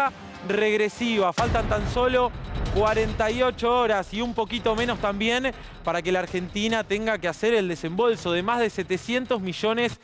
cuenta regresiva. Faltan tan solo 48 horas y un poquito menos también para que la Argentina tenga que hacer el desembolso de más de 700 millones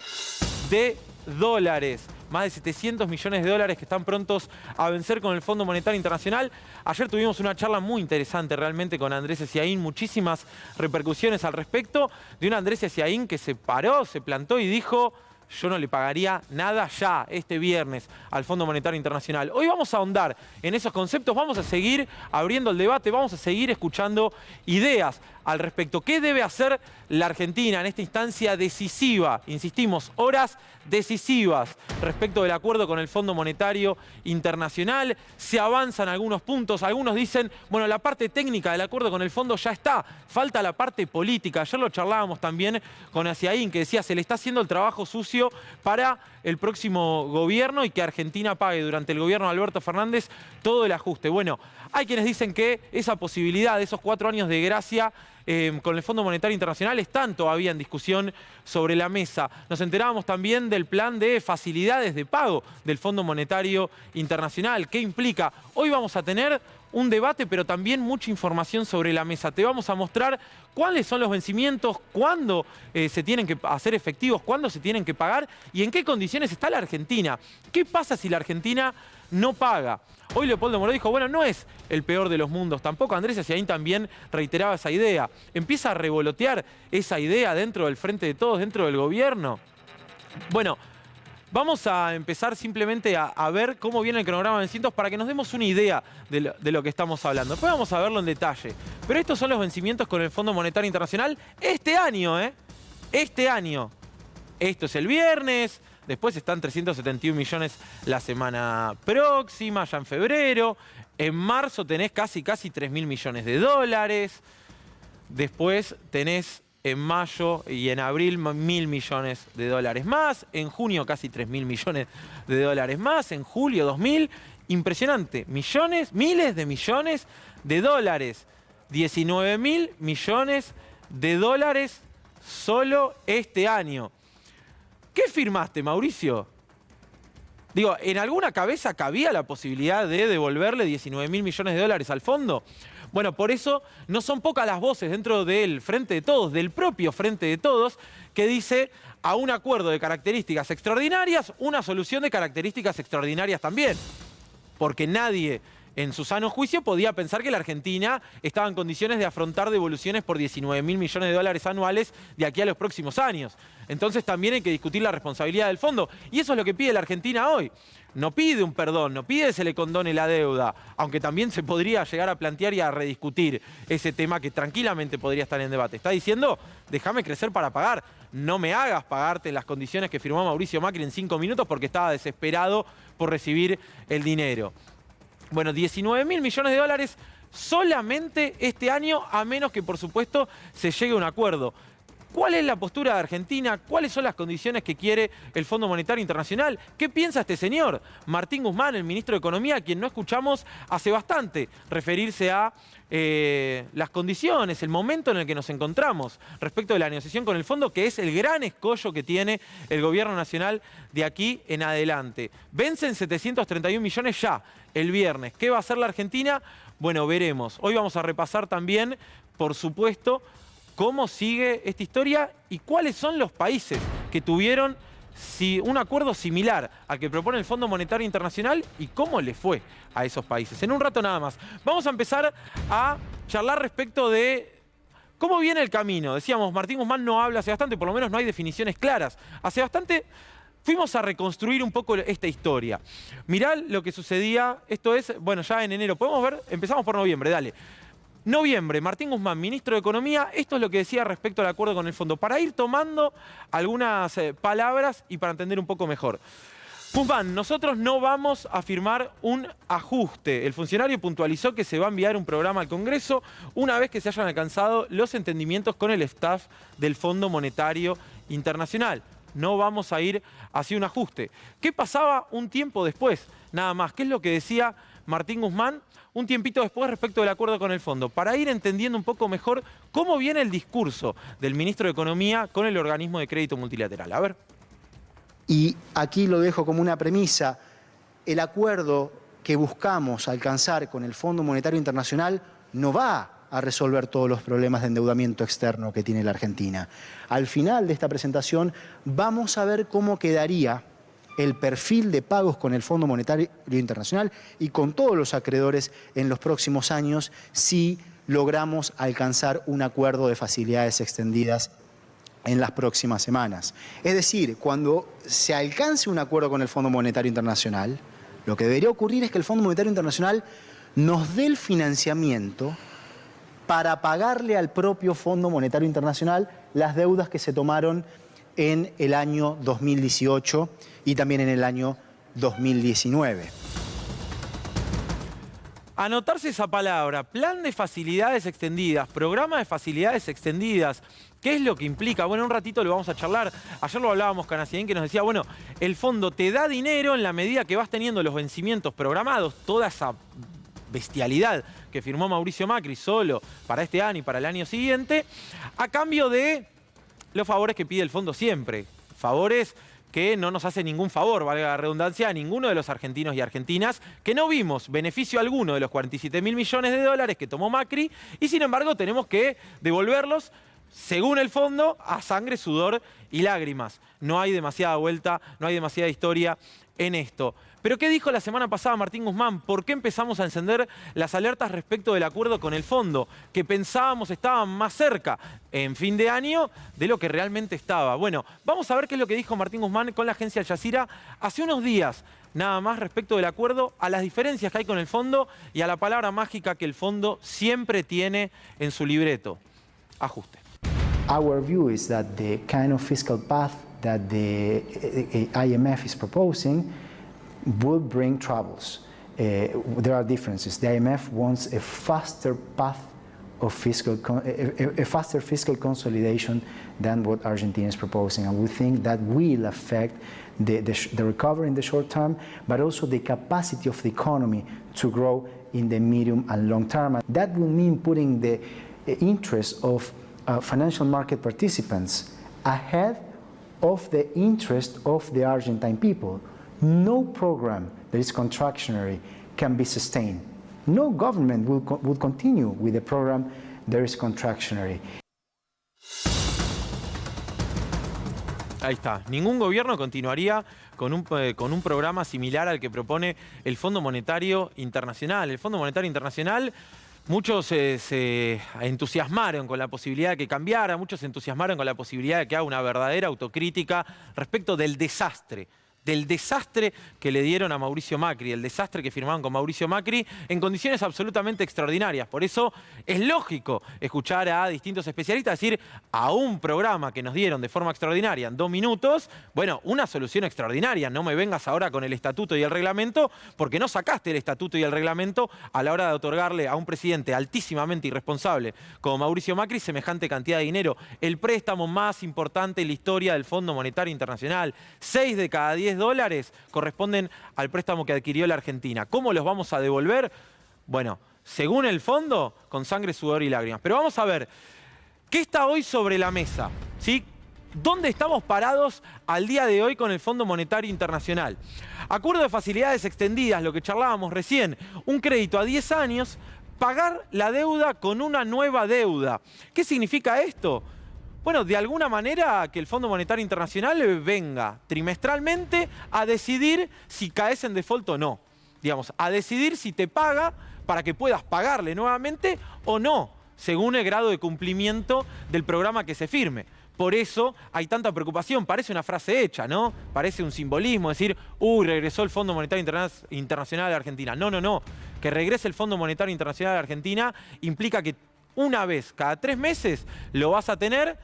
de dólares. Más de 700 millones de dólares que están prontos a vencer con el Fondo Monetario Internacional. Ayer tuvimos una charla muy interesante realmente con Andrés Eciaín, muchísimas repercusiones al respecto de un Andrés Eciaín que se paró, se plantó y dijo: yo no le pagaría nada ya este viernes al Fondo Monetario Internacional. Hoy vamos a ahondar en esos conceptos, vamos a seguir abriendo el debate, vamos a seguir escuchando ideas al respecto. ¿Qué debe hacer la Argentina en esta instancia decisiva? Insistimos, horas decisivas respecto del acuerdo con el Fondo Monetario Internacional. Se avanzan algunos puntos, algunos dicen, bueno, la parte técnica del acuerdo con el fondo ya está, falta la parte política. Ayer lo charlábamos también con Eciaín, que decía, se le está haciendo el trabajo sucio para el próximo gobierno y que Argentina pague durante el gobierno de Alberto Fernández todo el ajuste. Bueno, hay quienes dicen que esa posibilidad de esos 4 años de gracia con el Fondo Monetario Internacional están todavía en discusión sobre la mesa. Nos enterábamos también del plan de facilidades de pago del Fondo Monetario Internacional. ¿Qué implica? Hoy vamos a tener un debate, pero también mucha información sobre la mesa. Te vamos a mostrar cuáles son los vencimientos, cuándo se tienen que hacer efectivos, cuándo se tienen que pagar y en qué condiciones está la Argentina. ¿Qué pasa si la Argentina no paga? Hoy Leopoldo Moró dijo, bueno, no es el peor de los mundos tampoco. Andrés Eciaín también reiteraba esa idea. Empieza a revolotear esa idea dentro del Frente de Todos, dentro del gobierno. Bueno, vamos a empezar simplemente a ver cómo viene el cronograma de vencimientos para que nos demos una idea de lo que estamos hablando. Después vamos a verlo en detalle. Pero estos son los vencimientos con el Fondo Monetario Internacional este año, ¿eh? Este año. Esto es el viernes. Después están 371 millones la semana próxima, ya en febrero. En marzo tenés casi 3.000 millones de dólares. Después tenés en mayo y en abril 1.000 millones de dólares más. En junio casi 3.000 millones de dólares más. En julio 2.000. Impresionante. Millones, miles de millones de dólares. 19.000 millones de dólares solo este año. ¿Qué firmaste, Mauricio? Digo, ¿en alguna cabeza cabía la posibilidad de devolverle 19.000 millones de dólares al fondo? Bueno, por eso no son pocas las voces dentro del Frente de Todos, del propio Frente de Todos, que dice a un acuerdo de características extraordinarias, una solución de características extraordinarias también. Porque nadie en su sano juicio podía pensar que la Argentina estaba en condiciones de afrontar devoluciones por 19.000 millones de dólares anuales de aquí a los próximos años. Entonces también hay que discutir la responsabilidad del fondo. Y eso es lo que pide la Argentina hoy. No pide un perdón, no pide que se le condone la deuda, aunque también se podría llegar a plantear y a rediscutir ese tema que tranquilamente podría estar en debate. Está diciendo, déjame crecer para pagar, no me hagas pagarte en las condiciones que firmó Mauricio Macri en 5 minutos porque estaba desesperado por recibir el dinero. Bueno, 19.000 millones de dólares solamente este año, a menos que, por supuesto, se llegue a un acuerdo. ¿Cuál es la postura de Argentina? ¿Cuáles son las condiciones que quiere el Fondo Monetario Internacional? ¿Qué piensa este señor? Martín Guzmán, el ministro de Economía, a quien no escuchamos hace bastante referirse a las condiciones, el momento en el que nos encontramos respecto de la negociación con el fondo, que es el gran escollo que tiene el gobierno nacional de aquí en adelante. Vencen 731 millones ya el viernes. ¿Qué va a hacer la Argentina? Bueno, veremos. Hoy vamos a repasar también, por supuesto, cómo sigue esta historia y cuáles son los países que tuvieron un acuerdo similar al que propone el Fondo Monetario Internacional y cómo le fue a esos países. En un rato nada más. Vamos a empezar a charlar respecto de cómo viene el camino. Decíamos, Martín Guzmán no habla hace bastante, por lo menos no hay definiciones claras. Hace bastante fuimos a reconstruir un poco esta historia. Mirá lo que sucedía, esto es, bueno, ya en enero. Podemos ver, empezamos por noviembre, dale. Noviembre, Martín Guzmán, ministro de Economía, esto es lo que decía respecto al acuerdo con el fondo. Para ir tomando algunas palabras y para entender un poco mejor. Guzmán, nosotros no vamos a firmar un ajuste. El funcionario puntualizó que se va a enviar un programa al Congreso una vez que se hayan alcanzado los entendimientos con el staff del Fondo Monetario Internacional. No vamos a ir hacia un ajuste. ¿Qué pasaba un tiempo después? Nada más. ¿Qué es lo que decía Martín Guzmán un tiempito después respecto del acuerdo con el fondo? Para ir entendiendo un poco mejor cómo viene el discurso del ministro de Economía con el organismo de crédito multilateral. A ver. Y aquí lo dejo como una premisa. El acuerdo que buscamos alcanzar con el Fondo Monetario Internacional no va a resolver todos los problemas de endeudamiento externo que tiene la Argentina. Al final de esta presentación vamos a ver cómo quedaría el perfil de pagos con el Fondo Monetario Internacional y con todos los acreedores en los próximos años si logramos alcanzar un acuerdo de facilidades extendidas en las próximas semanas. Es decir, cuando se alcance un acuerdo con el Fondo Monetario Internacional, lo que debería ocurrir es que el Fondo Monetario Internacional nos dé el financiamiento para pagarle al propio Fondo Monetario Internacional las deudas que se tomaron en el año 2018 y también en el año 2019. Anotarse esa palabra, plan de facilidades extendidas, programa de facilidades extendidas. ¿Qué es lo que implica? Bueno, un ratito lo vamos a charlar. Ayer lo hablábamos con Acién, que nos decía, bueno, el fondo te da dinero en la medida que vas teniendo los vencimientos programados, toda esa bestialidad que firmó Mauricio Macri solo para este año y para el año siguiente, a cambio de los favores que pide el fondo siempre. Favores que no nos hace ningún favor, valga la redundancia, a ninguno de los argentinos y argentinas, que no vimos beneficio alguno de los 47.000 millones de dólares que tomó Macri y sin embargo tenemos que devolverlos, según el fondo, a sangre, sudor y lágrimas. No hay demasiada vuelta, no hay demasiada historia en esto. Pero ¿qué dijo la semana pasada Martín Guzmán? ¿Por qué empezamos a encender las alertas respecto del acuerdo con el fondo? Que pensábamos estaban más cerca en fin de año de lo que realmente estaba. Bueno, vamos a ver qué es lo que dijo Martín Guzmán con la agencia Al Jazeera hace unos días, nada más respecto del acuerdo, a las diferencias que hay con el fondo y a la palabra mágica que el fondo siempre tiene en su libreto: ajuste. Our view is that the kind of fiscal path that the IMF is proposing will bring troubles. There are differences. The IMF wants a faster path of faster fiscal consolidation than what Argentina is proposing, and we think that will affect the recovery in the short term, but also the capacity of the economy to grow in the medium and long term. And that will mean putting the interest of financial market participants ahead of the interest of the Argentine people. No program that is contractionary can be sustained. No government will continue with a program that is contractionary. Ahí está. Ningún gobierno continuaría con un programa similar al que propone el Fondo Monetario Internacional. El Fondo Monetario Internacional, muchos se entusiasmaron con la posibilidad de que cambiara, muchos se entusiasmaron con la posibilidad de que haga una verdadera autocrítica respecto del desastre que le dieron a Mauricio Macri, el desastre que firmaron con Mauricio Macri en condiciones absolutamente extraordinarias. Por eso es lógico escuchar a distintos especialistas decir a un programa que nos dieron de forma extraordinaria en 2 minutos, bueno, una solución extraordinaria. No me vengas ahora con el estatuto y el reglamento, porque no sacaste el estatuto y el reglamento a la hora de otorgarle a un presidente altísimamente irresponsable como Mauricio Macri semejante cantidad de dinero. El préstamo más importante en la historia del Fondo Monetario Internacional. 6 de cada 10 dólares corresponden al préstamo que adquirió la Argentina. ¿Cómo los vamos a devolver? Bueno, según el fondo, con sangre, sudor y lágrimas. Pero vamos a ver, ¿qué está hoy sobre la mesa? ¿Sí? ¿Dónde estamos parados al día de hoy con el Fondo Monetario Internacional? Acuerdo de facilidades extendidas, lo que charlábamos recién, un crédito a 10 años, pagar la deuda con una nueva deuda. ¿Qué significa esto? Bueno, de alguna manera que el Fondo Monetario Internacional venga trimestralmente a decidir si caes en default o no. Digamos, a decidir si te paga para que puedas pagarle nuevamente o no, según el grado de cumplimiento del programa que se firme. Por eso hay tanta preocupación. Parece una frase hecha, ¿no? Parece un simbolismo, decir, regresó el Fondo Monetario Internacional de Argentina. No, no, no. Que regrese el Fondo Monetario Internacional de Argentina implica que una vez cada 3 meses lo vas a tener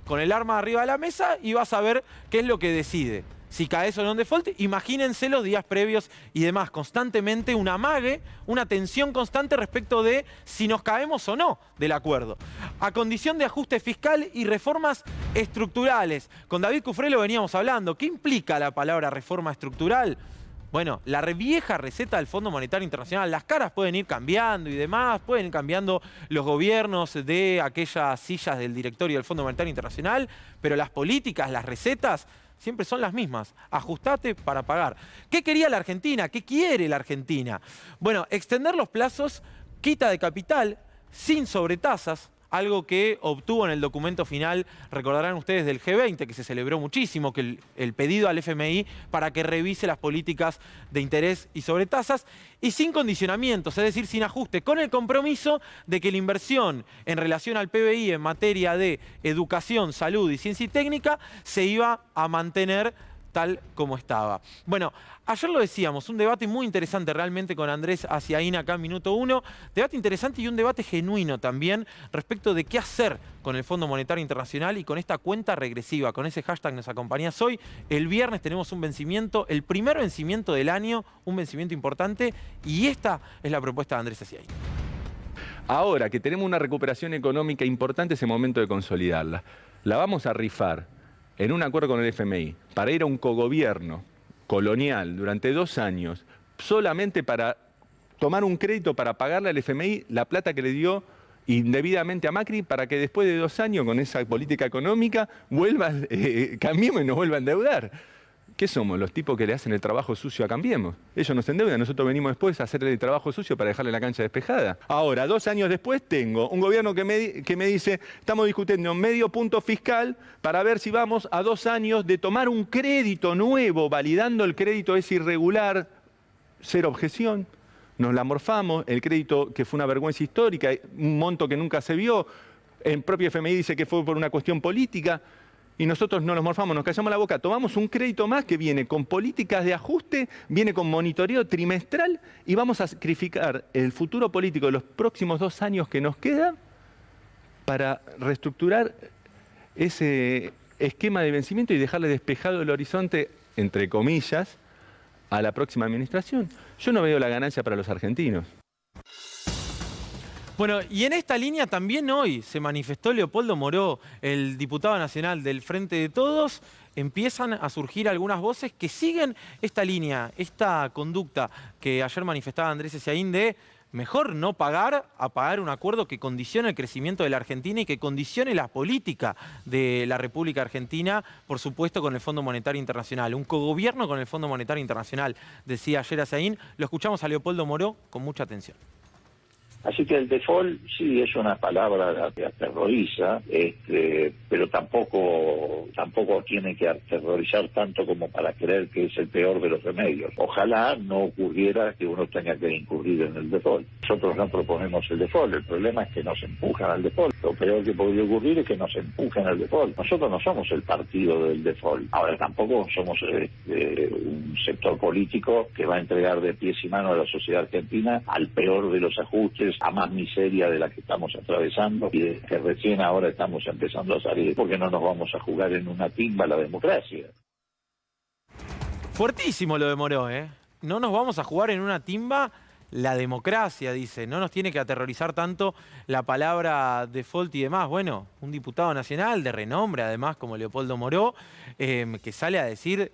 con el arma arriba de la mesa y vas a ver qué es lo que decide. Si caes o no en default, imagínense los días previos y demás. Constantemente un amague, una tensión constante respecto de si nos caemos o no del acuerdo. A condición de ajuste fiscal y reformas estructurales. Con David Cufrelo veníamos hablando. ¿Qué implica la palabra reforma estructural? Bueno, la vieja receta del Fondo Monetario Internacional, las caras pueden ir cambiando y demás, pueden ir cambiando los gobiernos de aquellas sillas del directorio del Fondo Monetario Internacional, pero las políticas, las recetas, siempre son las mismas. Ajustate para pagar. ¿Qué quería la Argentina? ¿Qué quiere la Argentina? Bueno, extender los plazos, quita de capital, sin sobretasas, algo que obtuvo en el documento final, recordarán ustedes, del G20, que se celebró muchísimo, que el pedido al FMI para que revise las políticas de interés y sobretasas, y sin condicionamientos, es decir, sin ajuste, con el compromiso de que la inversión en relación al PBI en materia de educación, salud y ciencia y técnica se iba a mantener tal como estaba. Bueno, ayer lo decíamos, un debate muy interesante realmente con Andrés Aciaín acá en Minuto 1, debate interesante y un debate genuino también respecto de qué hacer con el Fondo Monetario Internacional y con esta cuenta regresiva, con ese hashtag nos acompañás hoy. El viernes tenemos un vencimiento, el primer vencimiento del año, un vencimiento importante, y esta es la propuesta de Andrés Aciaín. Ahora que tenemos una recuperación económica importante, es el momento de consolidarla. La vamos a rifar en un acuerdo con el FMI, para ir a un cogobierno colonial durante 2 años, solamente para tomar un crédito para pagarle al FMI la plata que le dio indebidamente a Macri, para que después de 2 años con esa política económica Cambiemos y nos vuelva a endeudar. ¿Qué somos? Los tipos que le hacen el trabajo sucio a Cambiemos. Ellos nos endeudan, nosotros venimos después a hacerle el trabajo sucio para dejarle la cancha despejada. Ahora, 2 años después, tengo un gobierno que me dice, estamos discutiendo medio punto fiscal para ver si vamos a 2 años de tomar un crédito nuevo, validando el crédito es irregular, cero objeción. Nos la morfamos, el crédito que fue una vergüenza histórica, un monto que nunca se vio, el propio FMI dice que fue por una cuestión política. Y nosotros no nos morfamos, nos callamos la boca, tomamos un crédito más que viene con políticas de ajuste, viene con monitoreo trimestral y vamos a sacrificar el futuro político de los próximos 2 años que nos queda para reestructurar ese esquema de vencimiento y dejarle despejado el horizonte, entre comillas, a la próxima administración. Yo no veo la ganancia para los argentinos. Bueno, y en esta línea también hoy se manifestó Leopoldo Moró, el diputado nacional del Frente de Todos. Empiezan a surgir algunas voces que siguen esta línea, esta conducta que ayer manifestaba Andrés Aciaín de mejor no pagar a pagar un acuerdo que condicione el crecimiento de la Argentina y que condicione la política de la República Argentina, por supuesto con el Fondo Monetario Internacional. Un cogobierno con el Fondo Monetario Internacional, decía ayer Aciaín. Lo escuchamos a Leopoldo Moró con mucha atención. Así que el default sí es una palabra que aterroriza, pero tampoco tiene que aterrorizar tanto como para creer que es el peor de los remedios. Ojalá no ocurriera que uno tenga que incurrir en el default. Nosotros no proponemos el default, el problema es que nos empujan al default. Lo peor que podría ocurrir es que nos empujen al default. Nosotros no somos el partido del default. Ahora tampoco somos un sector político que va a entregar de pies y manos a la sociedad argentina al peor de los ajustes, a más miseria de la que estamos atravesando y de que recién ahora estamos empezando a salir, porque no nos vamos a jugar en una timba la democracia. Fuertísimo lo de Moró, ¿eh? No nos vamos a jugar en una timba la democracia, dice. No nos tiene que aterrorizar tanto la palabra default y demás. Bueno, un diputado nacional de renombre, además, como Leopoldo Moró, que sale a decir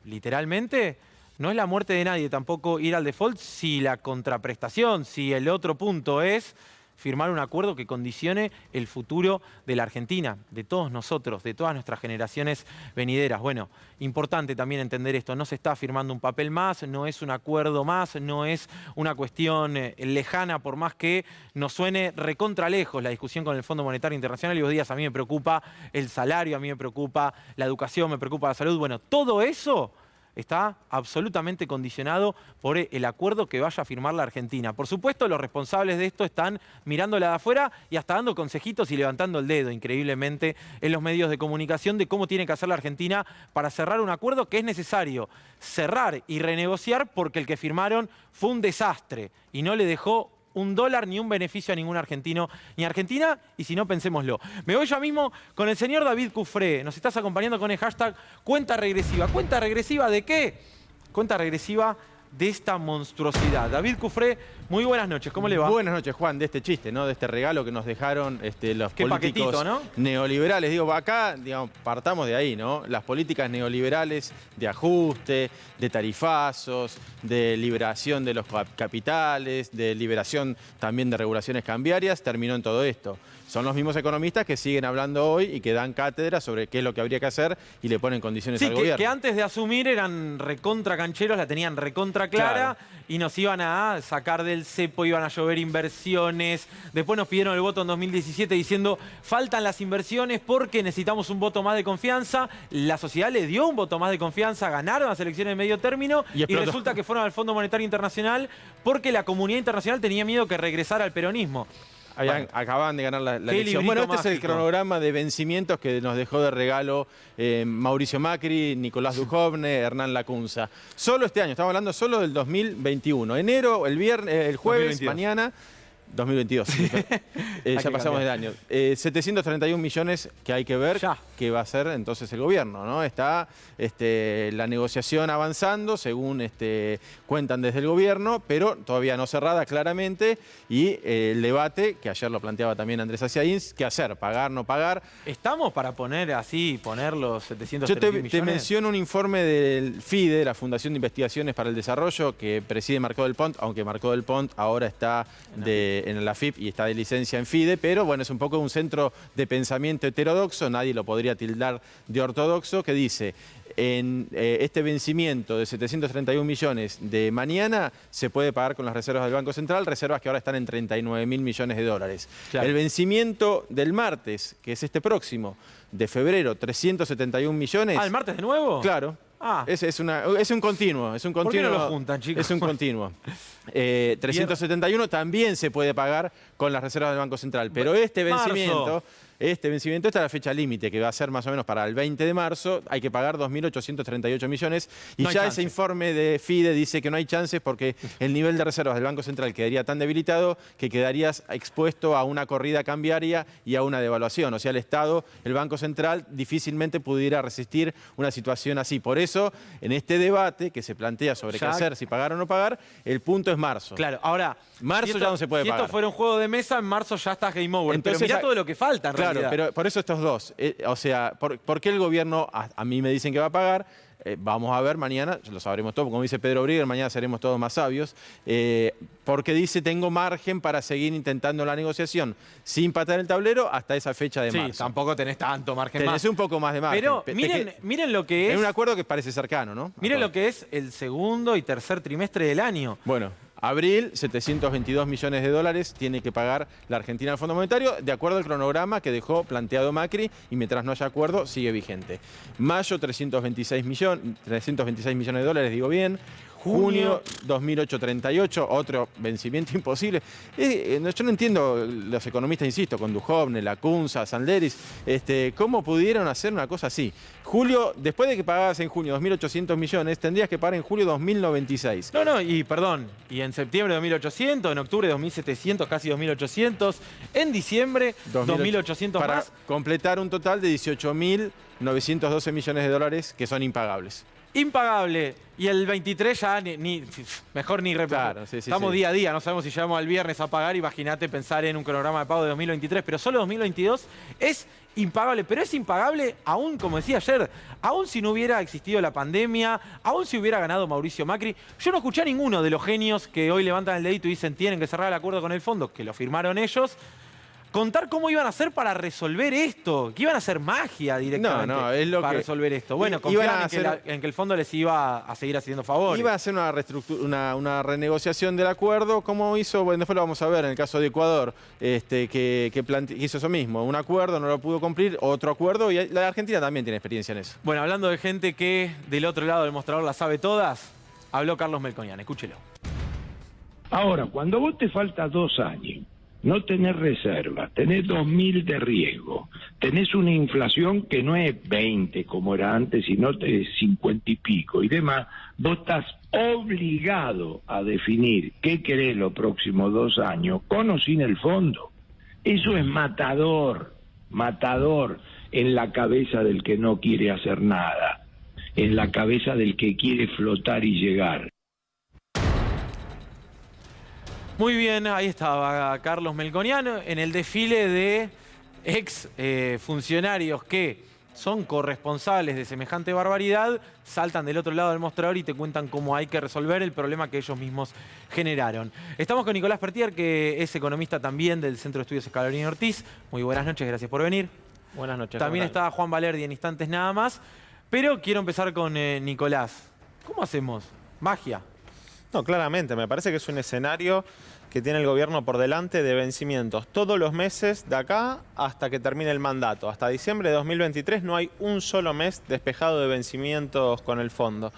literalmente: no es la muerte de nadie tampoco ir al default si la contraprestación, si el otro punto es firmar un acuerdo que condicione el futuro de la Argentina, de todos nosotros, de todas nuestras generaciones venideras. Bueno, importante también entender esto, no se está firmando un papel más, no es un acuerdo más, no es una cuestión lejana, por más que nos suene recontra lejos la discusión con el Fondo Monetario Internacional. Y vos días, a mí me preocupa el salario, a mí me preocupa la educación, me preocupa la salud. Bueno, todo eso está absolutamente condicionado por el acuerdo que vaya a firmar la Argentina. Por supuesto, los responsables de esto están mirándola de afuera y hasta dando consejitos y levantando el dedo, increíblemente, en los medios de comunicación de cómo tiene que hacer la Argentina para cerrar un acuerdo que es necesario cerrar y renegociar, porque el que firmaron fue un desastre y no le dejó $1 ni un beneficio a ningún argentino ni argentina, y si no, pensémoslo. Me voy ya mismo con el señor David Cufré. Nos estás acompañando con el hashtag cuenta regresiva. ¿Cuenta regresiva de qué? Cuenta regresiva de esta monstruosidad. David Cufré, muy buenas noches, ¿cómo le va? Buenas noches, Juan, de este chiste, ¿no? De este regalo que nos dejaron los Qué políticos paquetito, ¿no? neoliberales. Digo, acá, digamos, partamos de ahí, ¿no? Las políticas neoliberales de ajuste, de tarifazos, de liberación de los capitales, de liberación también de regulaciones cambiarias, terminó en todo esto. Son los mismos economistas que siguen hablando hoy y que dan cátedra sobre qué es lo que habría que hacer y le ponen condiciones al gobierno. Que antes de asumir eran recontra cancheros, la tenían recontra clara, y nos iban a sacar del cepo, iban a llover inversiones. Después nos pidieron el voto en 2017 diciendo faltan las inversiones porque necesitamos un voto más de confianza. La sociedad le dio un voto más de confianza, ganaron las elecciones de medio término y resulta que fueron al Fondo Monetario Internacional porque la comunidad internacional tenía miedo que regresara al peronismo. Acaban de ganar la elección. Bueno, este es el cronograma de vencimientos que nos dejó de regalo Mauricio Macri, Nicolás Dujovne, Hernán Lacunza. Solo este año, estamos hablando solo del 2021. Enero, el jueves, 2022. Mañana... 2022, sí. Ya pasamos de año. 731 millones que hay que ver qué va a hacer entonces el gobierno, ¿no? Está la negociación avanzando, según cuentan desde el gobierno, pero todavía no cerrada claramente. Y el debate, que ayer lo planteaba también Andrés Aciaín, ¿qué hacer? ¿Pagar, no pagar? ¿Estamos para poner los 731 millones? Yo te menciono un informe del FIDE, la Fundación de Investigaciones para el Desarrollo, que preside Marcó del Pont, aunque Marcó del Pont ahora está en la FIP y está de licencia en FIDE, pero bueno, es un poco un centro de pensamiento heterodoxo, nadie lo podría tildar de ortodoxo, que dice, en este vencimiento de 731 millones de mañana se puede pagar con las reservas del Banco Central, reservas que ahora están en 39.000 millones de dólares. Claro. El vencimiento del martes, que es este próximo, de febrero, 371 millones. ¿El martes de nuevo? Claro. Es un continuo. ¿Por qué no lo juntan, chicos? Es un continuo. 371 también se puede pagar con las reservas del Banco Central, pero este vencimiento está a la fecha límite, que va a ser más o menos para el 20 de marzo, hay que pagar 2.838 millones, y ya ese informe de FIDE dice que no hay chances porque el nivel de reservas del Banco Central quedaría tan debilitado que quedarías expuesto a una corrida cambiaria y a una devaluación. O sea, el Estado, el Banco Central, difícilmente pudiera resistir una situación así. Por eso, en este debate que se plantea sobre qué hacer, si pagar o no pagar, el punto es marzo. Claro, ahora, marzo ya no se puede pagar. Si esto fuera un juego de mesa, en marzo ya está game over. Entonces, pero mirá todo lo que falta en realidad. Claro, pero por eso estos dos. O sea, ¿por qué el gobierno, a mí me dicen que va a pagar? Vamos a ver mañana, lo sabremos todo, como dice Pedro Brigger, mañana seremos todos más sabios, porque dice tengo margen para seguir intentando la negociación sin patear el tablero hasta esa fecha de marzo. Tampoco tenés tanto margen. Tenés un poco más de margen. Pero miren lo que es... Es un acuerdo que parece cercano, ¿no? Miren lo que es el segundo y tercer trimestre del año. Bueno. Abril, 722 millones de dólares tiene que pagar la Argentina al Fondo Monetario, de acuerdo al cronograma que dejó planteado Macri, y mientras no haya acuerdo, sigue vigente. Mayo, 326 millones de dólares, digo bien. Junio, 2.838, otro vencimiento imposible. Yo no entiendo, los economistas, insisto, con Dujovne, Lacunza, Sanderis, ¿cómo pudieron hacer una cosa así? Julio, después de que pagabas en junio 2.800 millones, tendrías que pagar en julio 2.096. Y en septiembre 2.800, en octubre 2.700, casi 2.800, en diciembre 2.800 más. Para completar un total de 18.912 millones de dólares que son impagables. Impagable. Y el 23 ya mejor ni claro, Estamos día a día, no sabemos si llegamos al viernes a pagar. Imagínate pensar en un cronograma de pago de 2023, pero solo 2022 es impagable. Pero es impagable aún, como decía ayer, aún si no hubiera existido la pandemia, aún si hubiera ganado Mauricio Macri. Yo no escuché a ninguno de los genios que hoy levantan el dedito y dicen tienen que cerrar el acuerdo con el fondo, que lo firmaron ellos, contar cómo iban a hacer para resolver esto, que iban a hacer magia directamente para resolver esto. Bueno, confiaban en que el fondo les iba a seguir haciendo favores. Iba a hacer una renegociación del acuerdo, como hizo, bueno, después lo vamos a ver en el caso de Ecuador, que hizo eso mismo, un acuerdo, no lo pudo cumplir, otro acuerdo, y la Argentina también tiene experiencia en eso. Bueno, hablando de gente que del otro lado del mostrador la sabe todas, habló Carlos Melconian, escúchelo. Ahora, cuando vos te falta 2 años, no tenés reserva, tenés 2.000 de riesgo, tenés una inflación que no es 20 como era antes, sino de 50 y pico y demás, vos estás obligado a definir qué querés los próximos 2 años, con o sin el fondo. Eso es matador en la cabeza del que no quiere hacer nada, en la cabeza del que quiere flotar y llegar. Muy bien, ahí estaba Carlos Melconian en el desfile de ex funcionarios que son corresponsables de semejante barbaridad, saltan del otro lado del mostrador y te cuentan cómo hay que resolver el problema que ellos mismos generaron. Estamos con Nicolás Pertier, que es economista también del Centro de Estudios Scalabrini Ortiz. Muy buenas noches, gracias por venir. Buenas noches. También está Juan Valerdi en instantes nada más. Pero quiero empezar con Nicolás. ¿Cómo hacemos? Magia. No, claramente, me parece que es un escenario que tiene el gobierno por delante de vencimientos todos los meses de acá hasta que termine el mandato. Hasta diciembre de 2023 no hay un solo mes despejado de vencimientos con el fondo.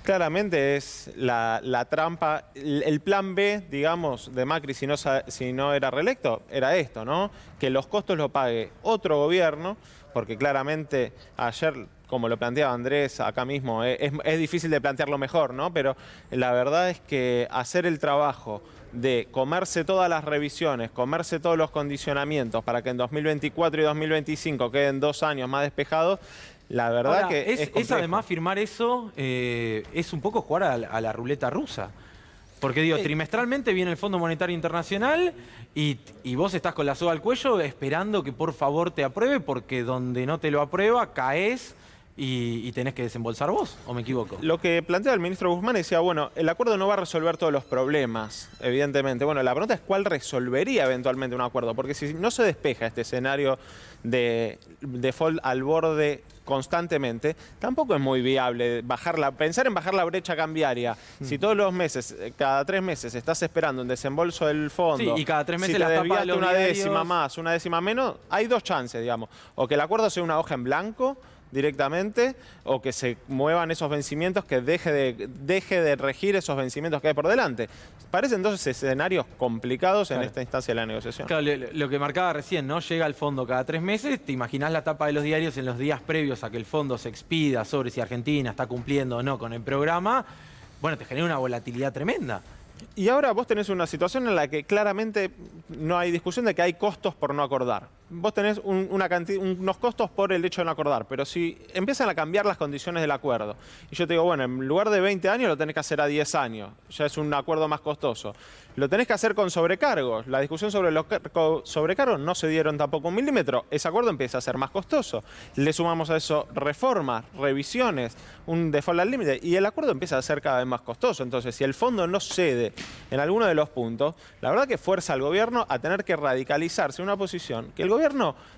Claramente es la trampa, el plan B, digamos, de Macri si no era reelecto, era esto, ¿no? Que los costos lo pague otro gobierno, porque claramente ayer, como lo planteaba Andrés acá mismo, es difícil de plantearlo mejor, ¿no? Pero la verdad es que hacer el trabajo de comerse todas las revisiones, comerse todos los condicionamientos para que en 2024 y 2025 queden 2 años más despejados, la verdad ahora, que es además firmar eso es un poco jugar a la ruleta rusa. Porque digo, trimestralmente viene el Fondo Monetario Internacional y vos estás con la soga al cuello esperando que por favor te apruebe, porque donde no te lo aprueba caes y tenés que desembolsar vos, ¿o me equivoco? Lo que plantea el ministro Guzmán decía, bueno, el acuerdo no va a resolver todos los problemas, evidentemente. Bueno, la pregunta es cuál resolvería eventualmente un acuerdo, porque si no se despeja este escenario de default al borde constantemente, tampoco es muy viable pensar en bajar la brecha cambiaria. Si todos los meses, cada 3 meses, estás esperando un desembolso del fondo, sí, y cada 3 meses si te desviaste una diarios... décima más, una décima menos, hay 2 chances, digamos. O que el acuerdo sea una hoja en blanco directamente, o que se muevan esos vencimientos, que deje de regir esos vencimientos que hay por delante. Parecen entonces escenarios complicados en esta instancia de la negociación. Claro, lo que marcaba recién, ¿no? Llega el fondo cada 3 meses, te imaginás la tapa de los diarios en los días previos a que el fondo se expida sobre si Argentina está cumpliendo o no con el programa. Bueno, te genera una volatilidad tremenda. Y ahora vos tenés una situación en la que claramente no hay discusión de que hay costos por no acordar. Vos tenés unos costos por el hecho de no acordar, pero si empiezan a cambiar las condiciones del acuerdo, y yo te digo, bueno, en lugar de 20 años lo tenés que hacer a 10 años, ya es un acuerdo más costoso. Lo tenés que hacer con sobrecargos. La discusión sobre los sobrecargos no se dieron tampoco 1 milímetro. Ese acuerdo empieza a ser más costoso. Le sumamos a eso reformas, revisiones, un default al límite, y el acuerdo empieza a ser cada vez más costoso. Entonces, si el fondo no cede en alguno de los puntos, la verdad que fuerza al gobierno a tener que radicalizarse en una posición que el gobierno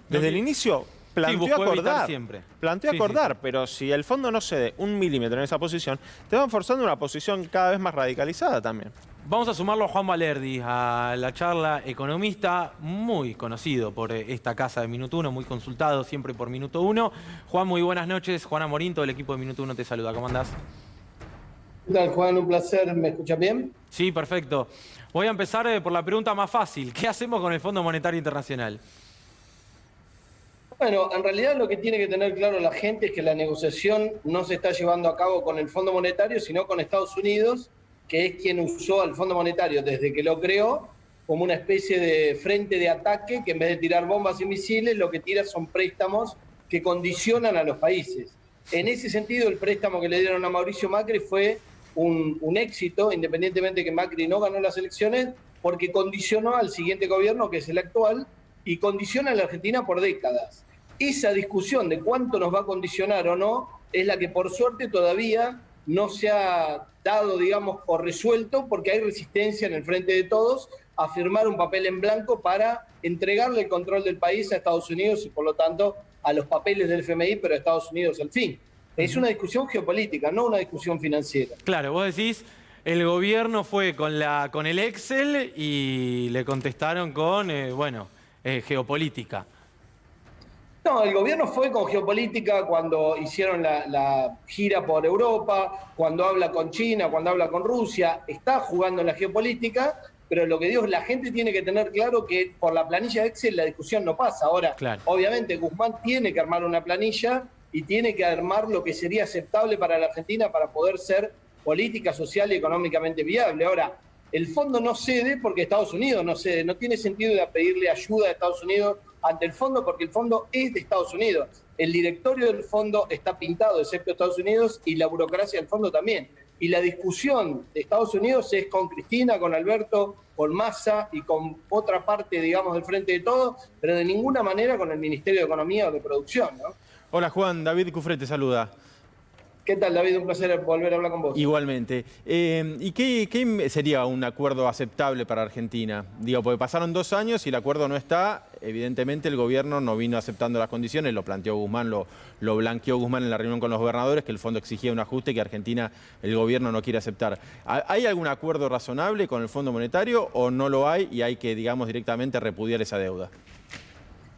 desde el inicio planteó acordar. Planteó acordar, pero si el fondo no cede 1 milímetro en esa posición, te van forzando una posición cada vez más radicalizada también. Vamos a sumarlo a Juan Valerdi, a la charla, economista muy conocido por esta casa de Minuto Uno, muy consultado siempre por Minuto Uno. Juan, muy buenas noches. Juan Amorín, todo el equipo de Minuto Uno te saluda. ¿Cómo andás? ¿Qué tal, Juan? Un placer. ¿Me escuchas bien? Sí, perfecto. Voy a empezar por la pregunta más fácil. ¿Qué hacemos con el Fondo Monetario Internacional? Bueno, en realidad lo que tiene que tener claro la gente es que la negociación no se está llevando a cabo con el Fondo Monetario, sino con Estados Unidos, que es quien usó al Fondo Monetario desde que lo creó como una especie de frente de ataque que en vez de tirar bombas y misiles, lo que tira son préstamos que condicionan a los países. En ese sentido, el préstamo que le dieron a Mauricio Macri fue un éxito, independientemente de que Macri no ganó las elecciones, porque condicionó al siguiente gobierno, que es el actual, y condiciona a la Argentina por décadas. Esa discusión de cuánto nos va a condicionar o no es la que por suerte todavía no se ha dado, digamos, o resuelto, porque hay resistencia en el frente de todos a firmar un papel en blanco para entregarle el control del país a Estados Unidos y por lo tanto a los papeles del FMI, pero a Estados Unidos al fin. Es una discusión geopolítica, no una discusión financiera. Claro, vos decís, el gobierno fue con el Excel y le contestaron con, geopolítica. No, el gobierno fue con geopolítica cuando hicieron la gira por Europa, cuando habla con China, cuando habla con Rusia, está jugando en la geopolítica, pero lo que digo es la gente tiene que tener claro que por la planilla de Excel la discusión no pasa. Ahora, claro, obviamente Guzmán tiene que armar una planilla y tiene que armar lo que sería aceptable para la Argentina para poder ser política, social y económicamente viable. Ahora, el fondo no cede porque Estados Unidos no cede, no tiene sentido de pedirle ayuda a Estados Unidos ante el fondo, porque el fondo es de Estados Unidos. El directorio del fondo está pintado, excepto Estados Unidos, y la burocracia del fondo también. Y la discusión de Estados Unidos es con Cristina, con Alberto, con Massa y con otra parte, digamos, del Frente de Todos, pero de ninguna manera con el Ministerio de Economía o de Producción, ¿no? Hola Juan, David Cufré te saluda. ¿Qué tal, David? Un placer volver a hablar con vos. Igualmente. ¿Y qué sería un acuerdo aceptable para Argentina? Digo, porque pasaron 2 años y el acuerdo no está. Evidentemente el gobierno no vino aceptando las condiciones, lo planteó Guzmán, lo blanqueó Guzmán en la reunión con los gobernadores, que el fondo exigía un ajuste que Argentina, el gobierno no quiere aceptar. ¿Hay algún acuerdo razonable con el Fondo Monetario o no lo hay y hay que, digamos, directamente repudiar esa deuda?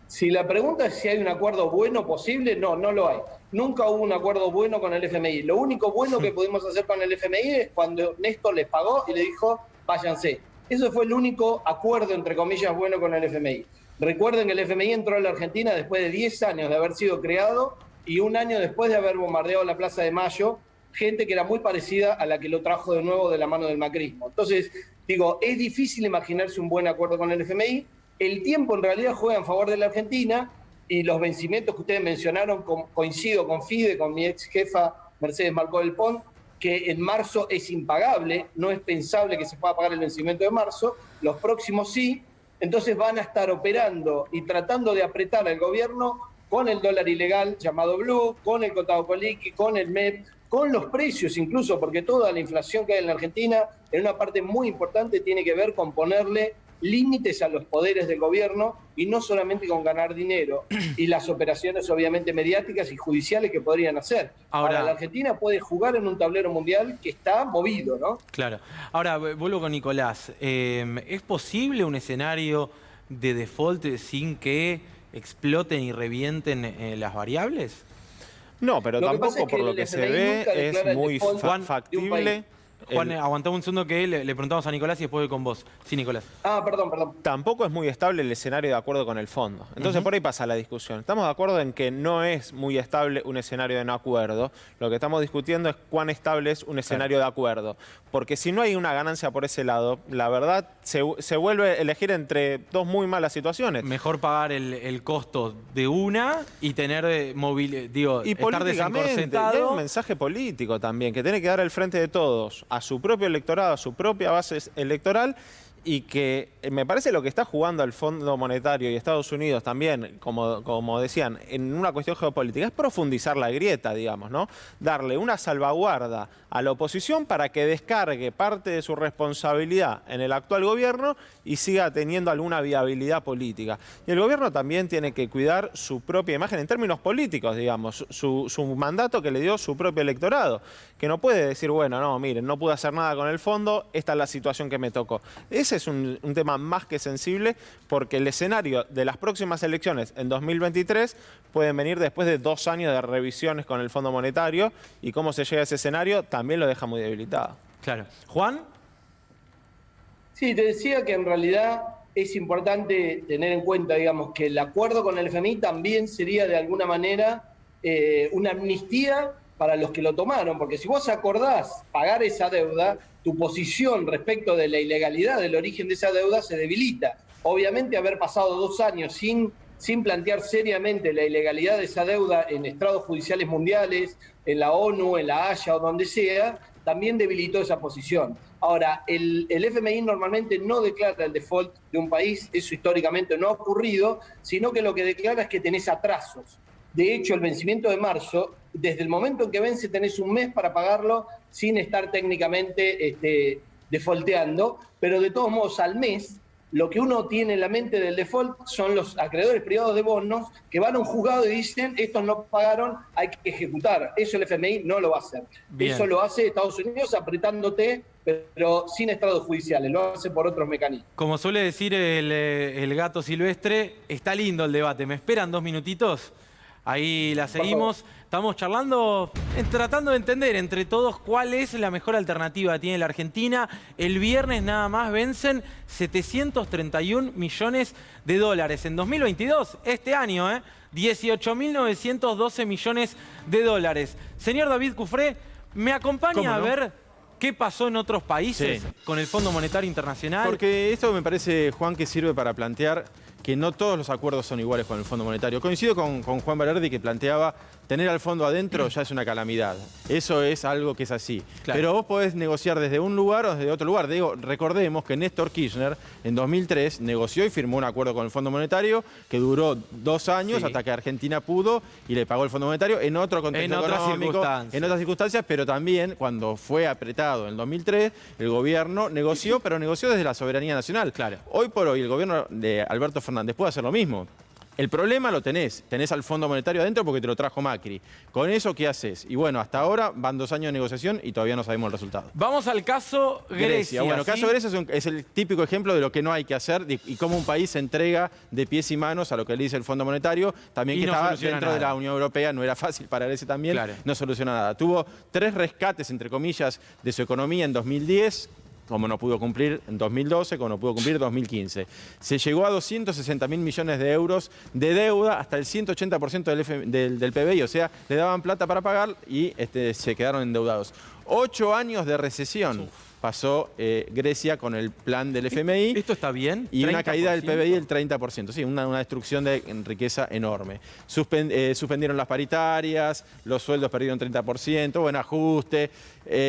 Si la pregunta es si hay un acuerdo bueno posible, no lo hay. Nunca hubo un acuerdo bueno con el FMI. Lo único bueno que pudimos hacer con el FMI es cuando Néstor les pagó y le dijo, váyanse. Eso fue el único acuerdo, entre comillas, bueno con el FMI. Recuerden que el FMI entró a la Argentina después de 10 años de haber sido creado y 1 año después de haber bombardeado la Plaza de Mayo, gente que era muy parecida a la que lo trajo de nuevo de la mano del macrismo. Entonces, digo, es difícil imaginarse un buen acuerdo con el FMI. El tiempo en realidad juega en favor de la Argentina y los vencimientos que ustedes mencionaron, coincido con Fide, con mi ex jefa Mercedes Marcó del Pont, que en marzo es impagable, no es pensable que se pueda pagar el vencimiento de marzo, los próximos sí, entonces van a estar operando y tratando de apretar al gobierno con el dólar ilegal llamado blue, con el contado con liqui, con el MEP, con los precios incluso, porque toda la inflación que hay en la Argentina, en una parte muy importante, tiene que ver con ponerle límites a los poderes del gobierno y no solamente con ganar dinero y las operaciones obviamente mediáticas y judiciales que podrían hacer. Ahora la Argentina puede jugar en un tablero mundial que está movido, ¿no? Claro. Ahora, vuelvo con Nicolás. ¿Es posible un escenario de default sin que exploten y revienten las variables? No, pero tampoco por lo que se ve es muy factible. Juan, aguantame un segundo que le preguntamos a Nicolás y después voy con vos. Sí, Nicolás. Perdón. Tampoco es muy estable el escenario de acuerdo con el fondo. Entonces por ahí pasa la discusión. Estamos de acuerdo en que no es muy estable un escenario de no acuerdo. Lo que estamos discutiendo es cuán estable es un escenario de acuerdo. Porque si no hay una ganancia por ese lado, la verdad se vuelve a elegir entre 2 muy malas situaciones. Mejor pagar el costo de una y tener estar desencorsetado. Y hay un mensaje político también que tiene que dar el frente de todos a su propio electorado, a su propia base electoral, y que me parece lo que está jugando el Fondo Monetario y Estados Unidos también, como decían, en una cuestión geopolítica, es profundizar la grieta, digamos, ¿no? Darle una salvaguarda a la oposición para que descargue parte de su responsabilidad en el actual gobierno y siga teniendo alguna viabilidad política. Y el gobierno también tiene que cuidar su propia imagen en términos políticos, digamos, su mandato que le dio su propio electorado, que no puede decir, bueno, no, miren, no pude hacer nada con el fondo, esta es la situación que me tocó. Ese es un tema más que sensible porque el escenario de las próximas elecciones en 2023 pueden venir después de 2 años de revisiones con el Fondo Monetario y cómo se llega a ese escenario también lo deja muy debilitado. Claro. ¿Juan? Sí, te decía que en realidad es importante tener en cuenta, digamos, que el acuerdo con el FMI también sería de alguna manera una amnistía para los que lo tomaron, porque si vos acordás pagar esa deuda, tu posición respecto de la ilegalidad del origen de esa deuda se debilita. Obviamente haber pasado 2 años sin plantear seriamente la ilegalidad de esa deuda en estrados judiciales mundiales, en la ONU, en la Haya o donde sea, también debilitó esa posición. Ahora, el FMI normalmente no declara el default de un país, eso históricamente no ha ocurrido, sino que lo que declara es que tenés atrasos. De hecho, el vencimiento de marzo, desde el momento en que vence tenés 1 mes para pagarlo sin estar técnicamente defaulteando, pero de todos modos al mes lo que uno tiene en la mente del default son los acreedores privados de bonos que van a un juzgado y dicen estos no pagaron, hay que ejecutar. Eso el FMI no lo va a hacer. Bien. Eso lo hace Estados Unidos apretándote, pero sin estrados judiciales, lo hace por otros mecanismos. Como suele decir el gato silvestre, está lindo el debate. ¿Me esperan 2 minutitos? Ahí la seguimos. Estamos charlando, tratando de entender entre todos cuál es la mejor alternativa que tiene la Argentina. El viernes nada más vencen 731 millones de dólares. En 2022, este año, 18.912 millones de dólares. Señor David Cufré, ¿me acompaña a ver qué pasó en otros países con el Fondo Monetario Internacional? Porque esto me parece, Juan, que sirve para plantear que no todos los acuerdos son iguales con el Fondo Monetario. Coincido con Juan Valerdi, que planteaba tener al fondo adentro ya es una calamidad. Eso es algo que es así. Claro. Pero vos podés negociar desde un lugar o desde otro lugar. Digo, recordemos que Néstor Kirchner en 2003 negoció y firmó un acuerdo con el Fondo Monetario que duró 2 años hasta que Argentina pudo y le pagó el Fondo Monetario en otro contexto económico, en otras circunstancias, pero también cuando fue apretado en 2003, el gobierno negoció, pero negoció desde la soberanía nacional. Claro. Hoy por hoy el gobierno de Alberto Fernández puede hacer lo mismo. El problema lo tenés al Fondo Monetario adentro porque te lo trajo Macri. ¿Con eso qué haces? Y bueno, hasta ahora van 2 años de negociación y todavía no sabemos el resultado. Vamos al caso Grecia. Bueno, ¿sí? El caso Grecia es el típico ejemplo de lo que no hay que hacer y cómo un país se entrega de pies y manos a lo que le dice el Fondo Monetario. También que estaba dentro de la Unión Europea, no era fácil para Grecia también, no soluciona nada. Tuvo 3 rescates, entre comillas, de su economía en 2010, como no pudo cumplir en 2012, como no pudo cumplir en 2015. Se llegó a 260.000 millones de euros de deuda, hasta el 180% del PBI, o sea, le daban plata para pagar y se quedaron endeudados. 8 años de recesión pasó Grecia con el plan del FMI. ¿Esto está bien? Y una caída del PBI del 30%. Sí, una destrucción de riqueza enorme. Suspendieron las paritarias, los sueldos perdieron 30%, buen ajuste.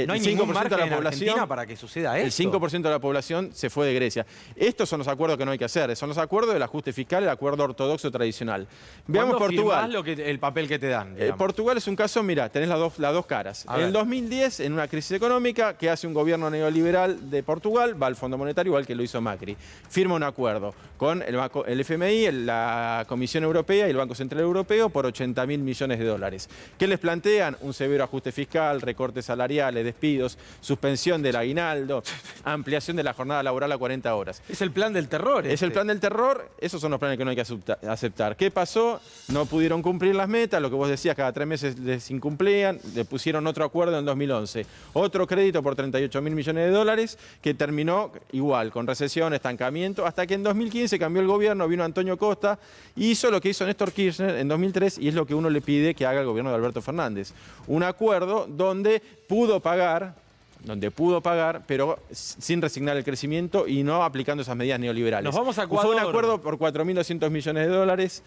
No hay ningún margen en Argentina para que suceda esto. El 5% de la población se fue de Grecia. Estos son los acuerdos que no hay que hacer. Son los acuerdos del ajuste fiscal, el acuerdo ortodoxo tradicional. Veamos Portugal. El papel que te dan. Portugal es un caso, mira, tenés las dos caras. En el 2010, en una crisis económica, ¿qué hace un gobierno neoliberal de Portugal? Va al Fondo Monetario, igual que lo hizo Macri. Firma un acuerdo con el FMI, la Comisión Europea y el Banco Central Europeo por 80.000 millones de dólares. ¿Qué les plantean? Un severo ajuste fiscal, recortes salariales, despidos, suspensión del aguinaldo, ampliación de la jornada laboral a 40 horas. Es el plan del terror. Es el plan del terror. Esos son los planes que no hay que aceptar. ¿Qué pasó? No pudieron cumplir las metas, lo que vos decías, cada 3 meses les incumplían, le pusieron otro acuerdo en 2011. Otro crédito por 38.000 millones de dólares que terminó igual, con recesión, estancamiento, hasta que en 2015 cambió el gobierno, vino Antonio Costa, hizo lo que hizo Néstor Kirchner en 2003 y es lo que uno le pide que haga el gobierno de Alberto Fernández. Un acuerdo donde pudo pagar, pero sin resignar el crecimiento y no aplicando esas medidas neoliberales. Nos vamos a Ecuador. Fue un acuerdo por 4.200 millones de dólares,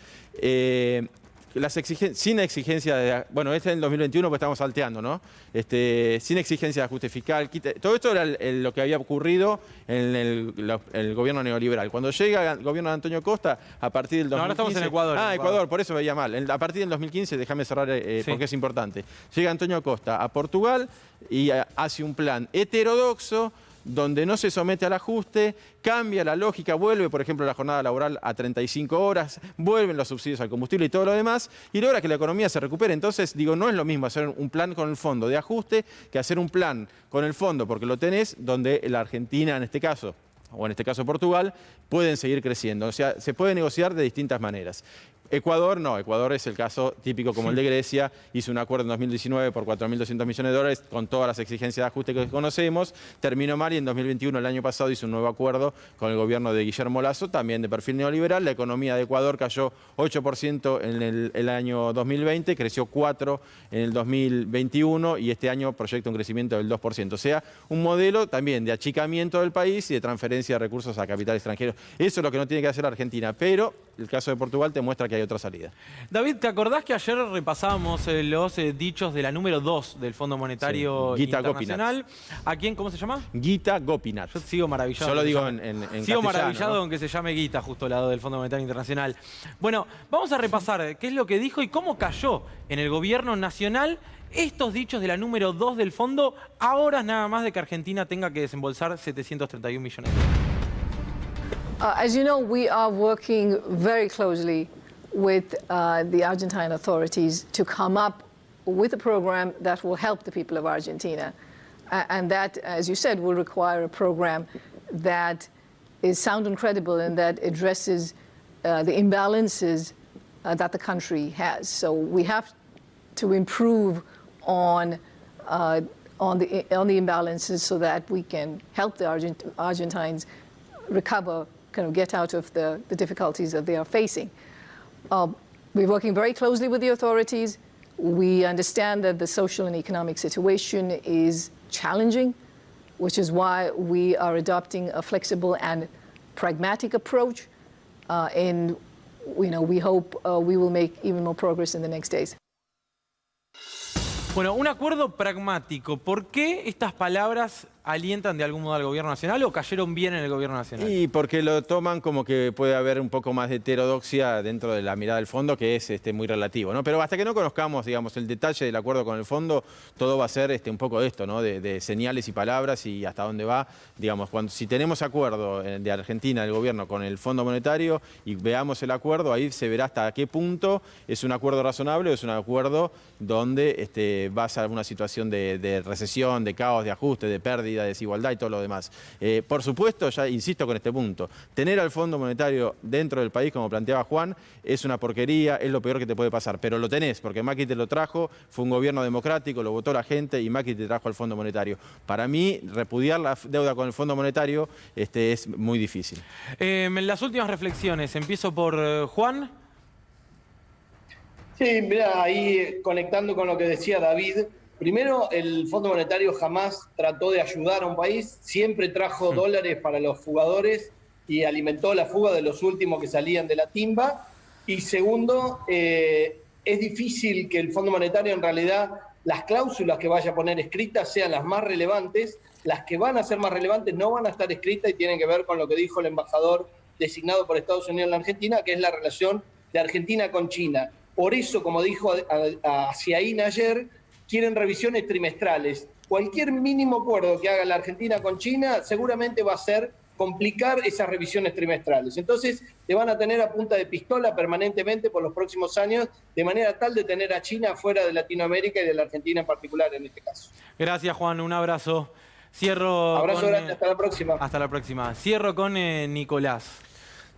sin exigencia de... Bueno, este es en 2021 porque estamos salteando, ¿no? Sin exigencia de ajuste fiscal. Todo esto era lo que había ocurrido en el gobierno neoliberal. Cuando llega el gobierno de Antonio Costa, a partir del 2015... No, ahora estamos en Ecuador. Ecuador, por eso veía mal. A partir del 2015, déjame cerrar porque es importante. Llega Antonio Costa a Portugal y hace un plan heterodoxo donde no se somete al ajuste, cambia la lógica, vuelve, por ejemplo, la jornada laboral a 35 horas, vuelven los subsidios al combustible y todo lo demás, y logra que la economía se recupere. Entonces, digo, no es lo mismo hacer un plan con el fondo de ajuste que hacer un plan con el fondo, porque lo tenés, donde la Argentina, en este caso, o en este caso Portugal, pueden seguir creciendo. O sea, se puede negociar de distintas maneras. Ecuador no, Ecuador es el caso típico como el de Grecia, hizo un acuerdo en 2019 por 4.200 millones de dólares con todas las exigencias de ajuste que conocemos, terminó mal y en 2021, el año pasado, hizo un nuevo acuerdo con el gobierno de Guillermo Lasso, también de perfil neoliberal. La economía de Ecuador cayó 8% en el año 2020, creció 4% en el 2021 y este año proyecta un crecimiento del 2%. O sea, un modelo también de achicamiento del país y de transferencia de recursos a capital extranjero. Eso es lo que no tiene que hacer la Argentina, pero el caso de Portugal te muestra que hay otra salida. David, ¿te acordás que ayer repasábamos los dichos de la número 2 del Fondo Monetario Internacional? ¿A quién? ¿Cómo se llama? Gita Gopinath. Yo sigo maravillado. Yo lo digo en sigo castellano, maravillado ¿no? con que se llame Gita, justo al lado del Fondo Monetario Internacional. Bueno, vamos a repasar qué es lo que dijo y cómo cayó en el gobierno nacional estos dichos de la número 2 del fondo, a horas nada más de que Argentina tenga que desembolsar 731 millones de dólares. As you know, we are working very closely with the Argentine authorities to come up with a program that will help the people of Argentina. And that, as you said, will require a program that is sound and credible and that addresses the imbalances that the country has. So we have to improve on the imbalances so that we can help the Argentines recover, kind of get out of the difficulties that they are facing. We're working very closely with the authorities. We understand that the social and economic situation is challenging, which is why we are adopting a flexible and pragmatic approach. and we hope we will make even more progress in the next days. Bueno, un acuerdo pragmático. ¿Por qué estas palabras alientan de algún modo al gobierno nacional o cayeron bien en el gobierno nacional? Y porque lo toman como que puede haber un poco más de heterodoxia dentro de la mirada del fondo, que es muy relativo, ¿no? Pero hasta que no conozcamos, digamos, el detalle del acuerdo con el fondo, todo va a ser un poco de esto, ¿no? De señales y palabras y hasta dónde va. Digamos, si tenemos acuerdo de Argentina, del gobierno, con el Fondo Monetario y veamos el acuerdo, ahí se verá hasta qué punto es un acuerdo razonable o es un acuerdo donde va a ser una situación de recesión, de caos, de ajuste, de pérdida, de desigualdad y todo lo demás. Por supuesto, ya insisto con este punto, tener al Fondo Monetario dentro del país, como planteaba Juan, es una porquería, es lo peor que te puede pasar, pero lo tenés, porque Macri te lo trajo, fue un gobierno democrático, lo votó la gente y Macri te trajo al Fondo Monetario. Para mí, repudiar la deuda con el Fondo Monetario es muy difícil. Las últimas reflexiones, empiezo por Juan. Sí, mira, ahí conectando con lo que decía David, primero, el Fondo Monetario jamás trató de ayudar a un país, siempre trajo dólares para los fugadores y alimentó la fuga de los últimos que salían de la timba. Y segundo, es difícil que el Fondo Monetario en realidad las cláusulas que vaya a poner escritas sean las más relevantes. Las que van a ser más relevantes no van a estar escritas y tienen que ver con lo que dijo el embajador designado por Estados Unidos en la Argentina, que es la relación de Argentina con China. Por eso, como dijo Ciaín ayer, quieren revisiones trimestrales. Cualquier mínimo acuerdo que haga la Argentina con China seguramente va a ser complicar esas revisiones trimestrales. Entonces, te van a tener a punta de pistola permanentemente por los próximos años, de manera tal de tener a China fuera de Latinoamérica y de la Argentina en particular en este caso. Gracias, Juan. Un abrazo. Cierro. Abrazo grande. Hasta la próxima. Hasta la próxima. Cierro con Nicolás.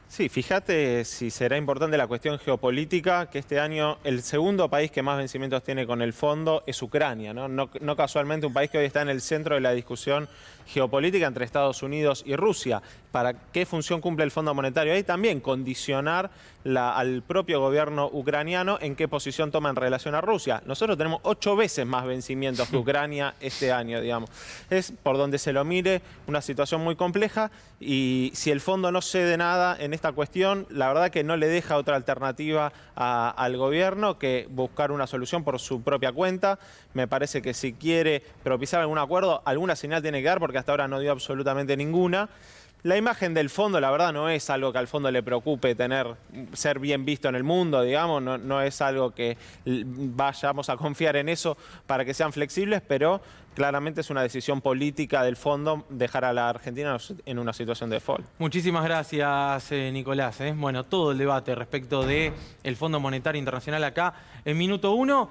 Sí, fíjate si será importante la cuestión geopolítica, que este año el segundo país que más vencimientos tiene con el fondo es Ucrania, ¿no? No casualmente un país que hoy está en el centro de la discusión geopolítica entre Estados Unidos y Rusia. ¿Para qué función cumple el Fondo Monetario? Ahí también condicionar al propio gobierno ucraniano en qué posición toma en relación a Rusia. Nosotros tenemos 8 veces más vencimientos que Ucrania este año, digamos. Es, por donde se lo mire, una situación muy compleja y si el fondo no cede nada en esta cuestión, la verdad que no le deja otra alternativa al gobierno que buscar una solución por su propia cuenta. Me parece que si quiere propiciar algún acuerdo, alguna señal tiene que dar porque hasta ahora no dio absolutamente ninguna. La imagen del fondo, la verdad, no es algo que al fondo le preocupe ser bien visto en el mundo, digamos, no es algo que vayamos a confiar en eso para que sean flexibles, pero claramente es una decisión política del fondo dejar a la Argentina en una situación de default. Muchísimas gracias, Nicolás. Bueno, todo el debate respecto del Fondo Monetario Internacional acá en Minuto 1.